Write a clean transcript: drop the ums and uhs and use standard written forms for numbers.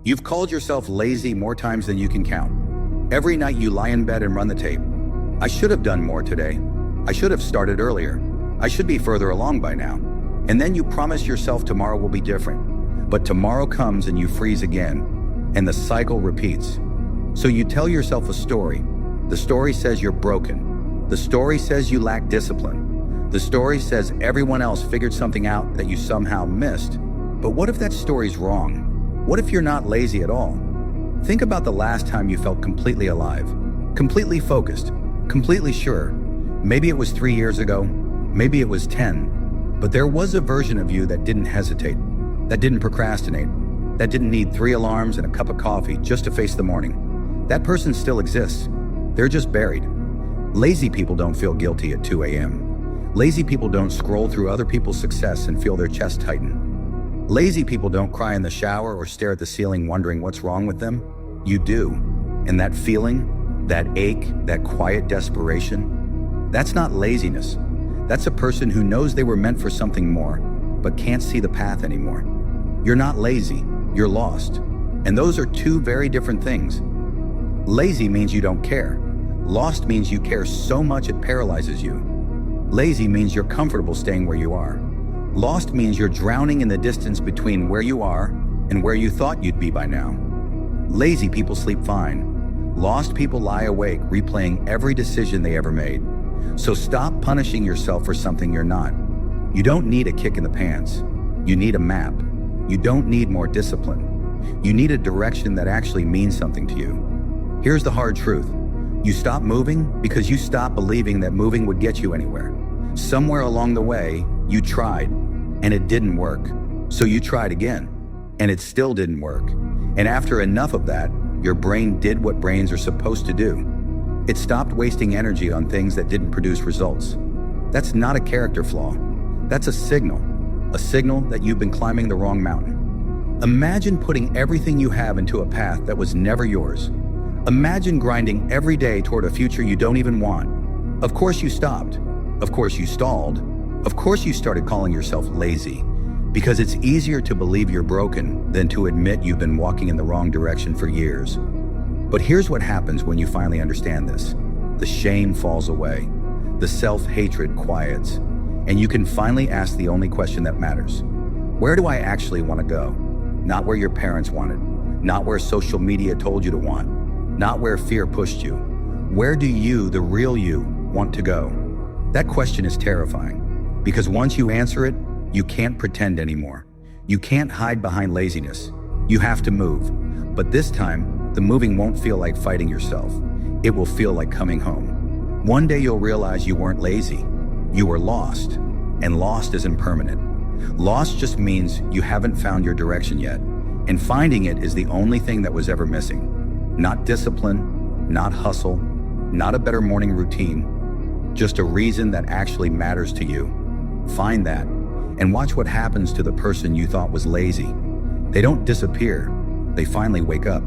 You've called yourself lazy more times than you can count. Every night you lie in bed and run the tape. I should have done more today. I should have started earlier. I should be further along by now. And then you promise yourself tomorrow will be different. But tomorrow comes and you freeze again. And the cycle repeats. So you tell yourself a story. The story says you're broken. The story says you lack discipline. The story says everyone else figured something out that you somehow missed. But what if that story's wrong? What if you're not lazy at all? Think about the last time you felt completely alive, completely focused, completely sure. Maybe it was 3 years ago, maybe it was 10, but there was a version of you that didn't hesitate, that didn't procrastinate, that didn't need 3 alarms and a cup of coffee just to face the morning. That person still exists. They're just buried. Lazy people don't feel guilty at 2 a.m. Lazy people don't scroll through other people's success and feel their chest tighten. Lazy people don't cry in the shower or stare at the ceiling wondering what's wrong with them. You do. And that feeling, that ache, that quiet desperation, that's not laziness. That's a person who knows they were meant for something more, but can't see the path anymore. You're not lazy, you're lost. And those are two very different things. Lazy means you don't care. Lost means you care so much it paralyzes you. Lazy means you're comfortable staying where you are. Lost means you're drowning in the distance between where you are and where you thought you'd be by now. Lazy people sleep fine. Lost people lie awake, replaying every decision they ever made. So stop punishing yourself for something you're not. You don't need a kick in the pants. You need a map. You don't need more discipline. You need a direction that actually means something to you. Here's the hard truth. You stop moving because you stopped believing that moving would get you anywhere. Somewhere along the way, you tried, and it didn't work. So you tried again, and it still didn't work. And after enough of that, your brain did what brains are supposed to do. It stopped wasting energy on things that didn't produce results. That's not a character flaw. That's a signal that you've been climbing the wrong mountain. Imagine putting everything you have into a path that was never yours. Imagine grinding every day toward a future you don't even want. Of course you stopped. Of course you stalled. Of course you started calling yourself lazy, because it's easier to believe you're broken than to admit you've been walking in the wrong direction for years. But here's what happens when you finally understand this. The shame falls away, the self-hatred quiets, and you can finally ask the only question that matters. Where do I actually want to go? Not where your parents wanted, not where social media told you to want, not where fear pushed you. Where do you, the real you, want to go? That question is terrifying. Because once you answer it, you can't pretend anymore. You can't hide behind laziness. You have to move. But this time, the moving won't feel like fighting yourself. It will feel like coming home. One day you'll realize you weren't lazy. You were lost. And lost isn't permanent. Lost just means you haven't found your direction yet. And finding it is the only thing that was ever missing. Not discipline, not hustle, not a better morning routine. Just a reason that actually matters to you. Find that, and watch what happens to the person you thought was lazy. They don't disappear, they finally wake up.